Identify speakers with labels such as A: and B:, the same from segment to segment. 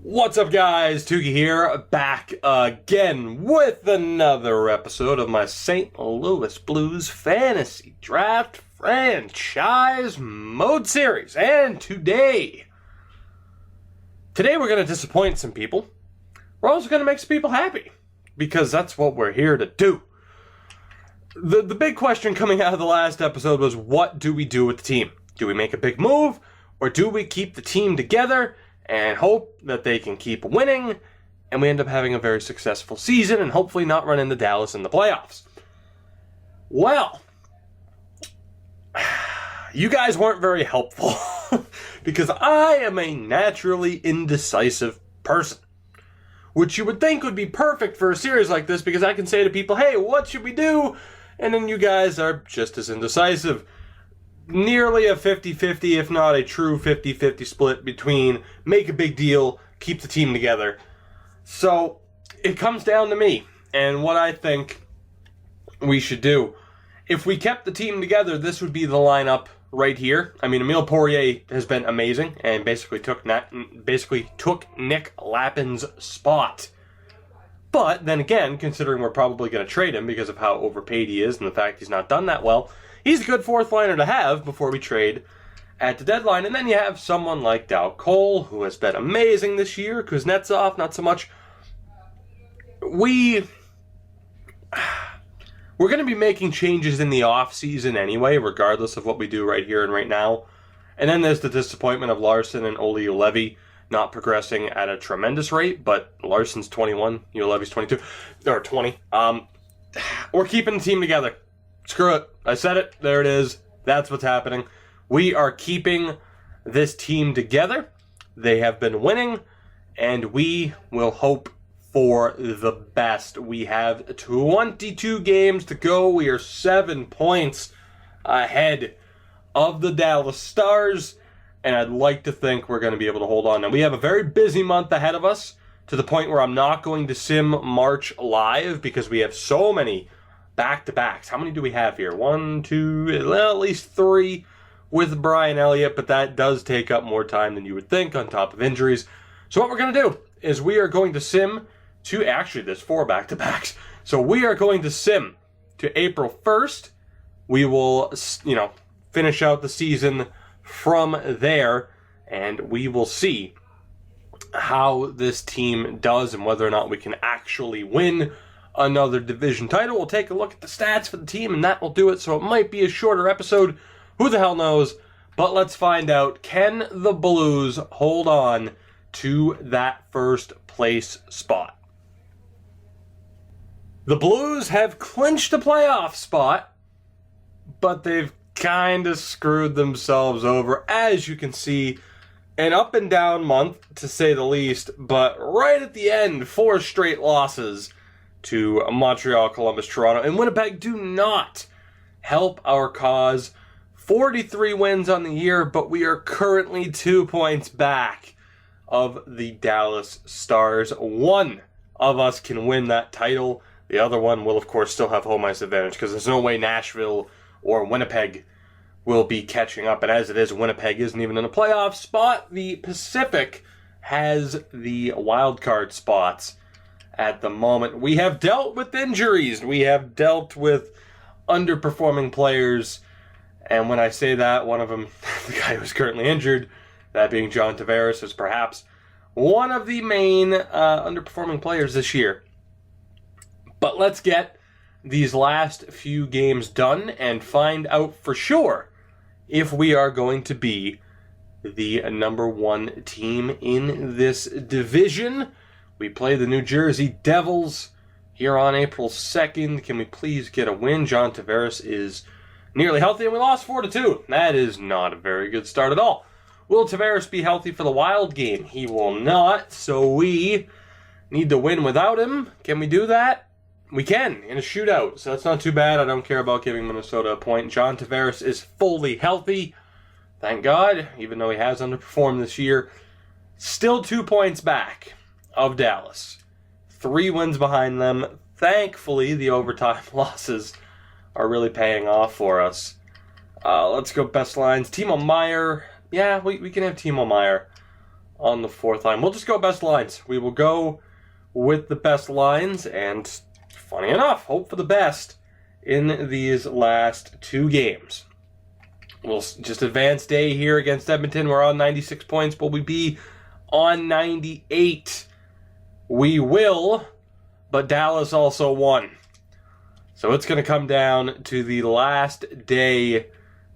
A: What's up, guys? Tuki here, back again with another episode of my St. Louis Blues Fantasy Draft Franchise Mode Series. And today we're going to disappoint some people. We're also going to make some people happy, because that's what we're here to do. The big question coming out of the last episode was, what do we do with the team? Do we make a big move, or do we keep the team together and hope that they can keep winning, and we end up having a very successful season and hopefully not run into Dallas in the playoffs? Well, you guys weren't very helpful because I am a naturally indecisive person, which you would think would be perfect for a series like this, because I can say to people, hey, what should we do? And then you guys are just as indecisive. Nearly a 50-50, if not a true 50-50 split between make a big deal, keep the team together. So it comes down to me and what I think we should do. If we kept the team together, this would be the lineup right here. I mean, Emile Poirier has been amazing and basically took Nick Lappin's spot. But then again, considering we're probably going to trade him because of how overpaid he is and the fact he's not done that well, he's a good fourth liner to have before we trade at the deadline. And then you have someone like Dow Cole, who has been amazing this year. Kuznetsov, not so much. We're going to be making changes in the offseason anyway, regardless of what we do right here and right now. And then there's the disappointment of Larson and Olli Juolevi not progressing at a tremendous rate, but Larson's 21, Juolevi's 22, or 20. We're keeping the team together. Screw it. I said it. There it is. That's what's happening. We are keeping this team together. They have been winning, and we will hope for the best. We have 22 games to go. We are 7 points ahead of the Dallas Stars, and I'd like to think we're going to be able to hold on. Now, we have a very busy month ahead of us, to the point where I'm not going to sim March live because we have so many back-to-backs. How many do we have here? 1, 2, well, at least 3 with Brian Elliott, but that does take up more time than you would think on top of injuries. So what we're going to do is we are going to sim to, actually there's 4 back-to-backs. So we are going to sim to April 1st. We will, finish out the season from there, and we will see how this team does and whether or not we can actually win another division title. We'll take a look at the stats for the team, and that will do it. So it might be a shorter episode. Who the hell knows? But let's find out. Can the Blues hold on to that first place spot? The Blues have clinched a playoff spot, but they've kind of screwed themselves over. As you can see, an up and down month, to say the least, but right at the end, 4 straight losses to Montreal, Columbus, Toronto, and Winnipeg do not help our cause. 43 wins on the year, but we are currently 2 points back of the Dallas Stars. One of us can win that title. The other one will, of course, still have home ice advantage, because there's no way Nashville or Winnipeg will be catching up. And as it is, Winnipeg isn't even in a playoff spot. The Pacific has the wild card spots at the moment. We have dealt with injuries. We have dealt with underperforming players. And when I say that, one of them, the guy who's currently injured, that being John Tavares, is perhaps one of the main underperforming players this year. But let's get these last few games done and find out for sure if we are going to be the number 1 team in this division. We play the New Jersey Devils here on April 2nd. Can we please get a win? John Tavares is nearly healthy, and we lost 4-2. That is not a very good start at all. Will Tavares be healthy for the Wild game? He will not, so we need to win without him. Can we do that? We can, in a shootout, so that's not too bad. I don't care about giving Minnesota a point. John Tavares is fully healthy, thank God, even though he has underperformed this year. Still 2 points back of Dallas. 3 wins behind them. Thankfully, the overtime losses are really paying off for us. Let's go best lines. Timo Meier. Yeah, we can have Timo Meier. on the fourth line. We'll just go best lines. We will go with the best lines, and funny enough, hope for the best in these last two games. We'll just advance day here against Edmonton. We're on 96 points. Will we be on 98? We will, but Dallas also won. So it's going to come down to the last day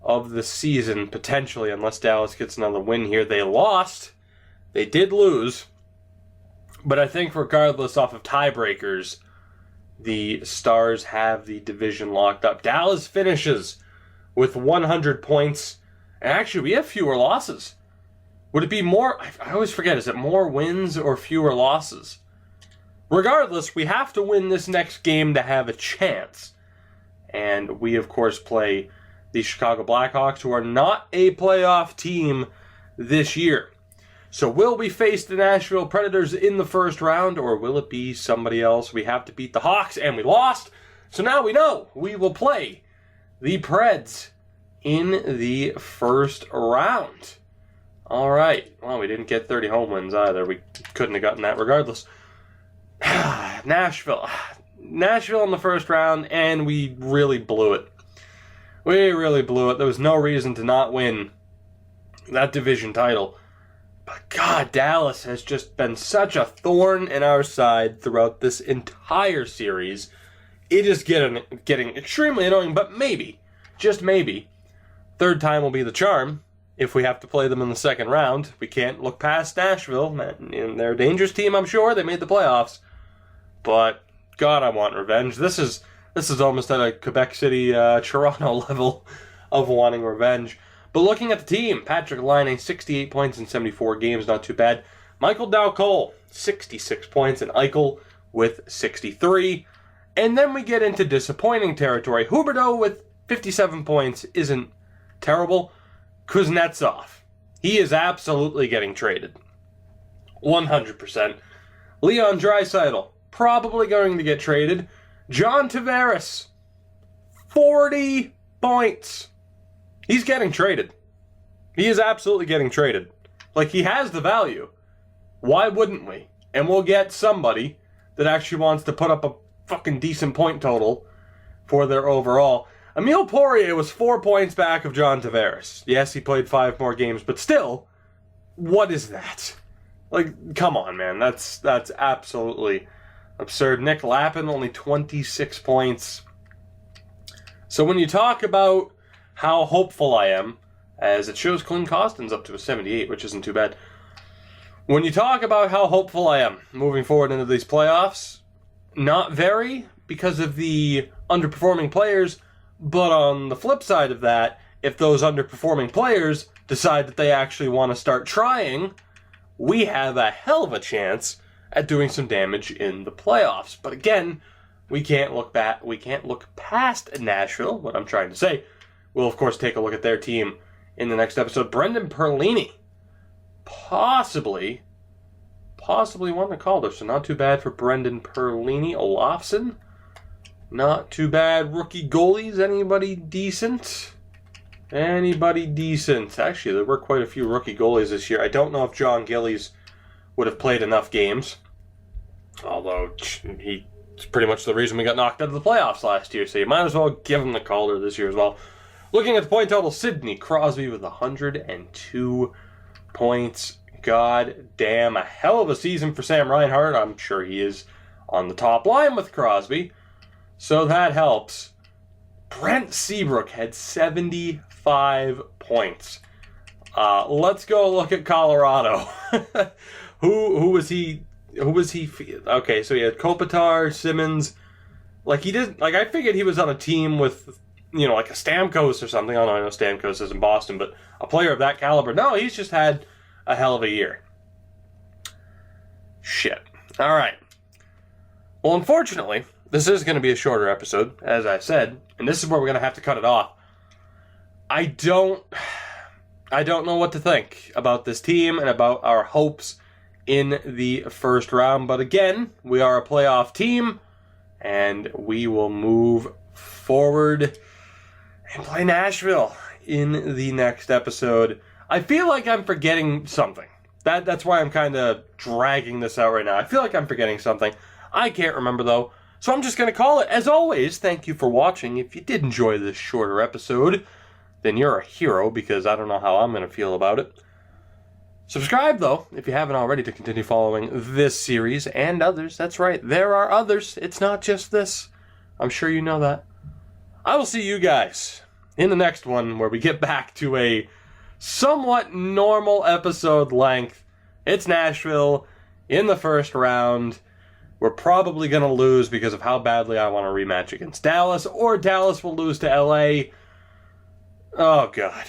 A: of the season, potentially, unless Dallas gets another win here. They lost. They did lose. But I think regardless off of tiebreakers, the Stars have the division locked up. Dallas finishes with 100 points. And actually, we have fewer losses. Would it be more? I always forget. Is it more wins or fewer losses? Regardless, we have to win this next game to have a chance. And we, of course, play the Chicago Blackhawks, who are not a playoff team this year. So will we face the Nashville Predators in the first round, or will it be somebody else? We have to beat the Hawks, and we lost. So now we know we will play the Preds in the first round. All right. Well, we didn't get 30 home wins either. We couldn't have gotten that regardless. Nashville in the first round, and we really blew it. We really blew it. There was no reason to not win that division title. But God, Dallas has just been such a thorn in our side throughout this entire series. It is getting extremely annoying, but maybe, just maybe, third time will be the charm. If we have to play them in the second round, we can't look past Nashville. They're a dangerous team, I'm sure. They made the playoffs. But, God, I want revenge. This is almost at a Quebec City, Toronto level of wanting revenge. But looking at the team, Patrick Laine, 68 points in 74 games, not too bad. Michael Dowcole, 66 points, and Eichel with 63. And then we get into disappointing territory. Huberdeau with 57 points isn't terrible. Kuznetsov, he is absolutely getting traded. 100%. Leon Draisaitl, probably going to get traded. John Tavares, 40 points. He's getting traded. He is absolutely getting traded. Like, he has the value. Why wouldn't we? And we'll get somebody that actually wants to put up a fucking decent point total for their overall. Emile Poirier was 4 points back of John Tavares. Yes, he played 5 more games, but still, what is that? Like, come on, man. That's absolutely absurd. Nick Lappin, only 26 points. So when you talk about how hopeful I am, as it shows Clint Costin's up to a 78, which isn't too bad. When you talk about how hopeful I am moving forward into these playoffs, not very, because of the underperforming players, but on the flip side of that, if those underperforming players decide that they actually want to start trying, we have a hell of a chance at doing some damage in the playoffs. But again, we can't look past Nashville, what I'm trying to say. We'll, of course, take a look at their team in the next episode. Brendan Perlini, possibly won the Calder, so not too bad for Brendan Perlini. Olofsson, not too bad. Rookie goalies, anybody decent? Actually, there were quite a few rookie goalies this year. I don't know if John Gillies would have played enough games, although he's pretty much the reason we got knocked out of the playoffs last year, so you might as well give him the Calder this year as well. Looking at the point total, Sidney Crosby with 102 points. God damn, a hell of a season for Sam Reinhart. I'm sure he is on the top line with Crosby, so that helps. Brent Seabrook had 75 points. Let's go look at Colorado. Who was he? Okay, so he had Kopitar, Simmons. I figured he was on a team with, like a Stamkos or something. I know Stamkos is in Boston, but a player of that caliber. No, he's just had a hell of a year. Shit. All right. Well, unfortunately, this is going to be a shorter episode, as I said, and this is where we're going to have to cut it off. I don't know what to think about this team and about our hopes in the first round, but again, we are a playoff team, and we will move forward and play Nashville in the next episode. I feel like I'm forgetting something. That's why I'm kind of dragging this out right now. I feel like I'm forgetting something. I can't remember, though. So I'm just going to call it. As always, thank you for watching. If you did enjoy this shorter episode, then you're a hero, because I don't know how I'm going to feel about it. Subscribe, though, if you haven't already, to continue following this series and others. That's right, there are others. It's not just this. I'm sure you know that. I will see you guys in the next one, where we get back to a somewhat normal episode length. It's Nashville in the first round. We're probably going to lose because of how badly I want a rematch against Dallas, or Dallas will lose to LA. Oh, God.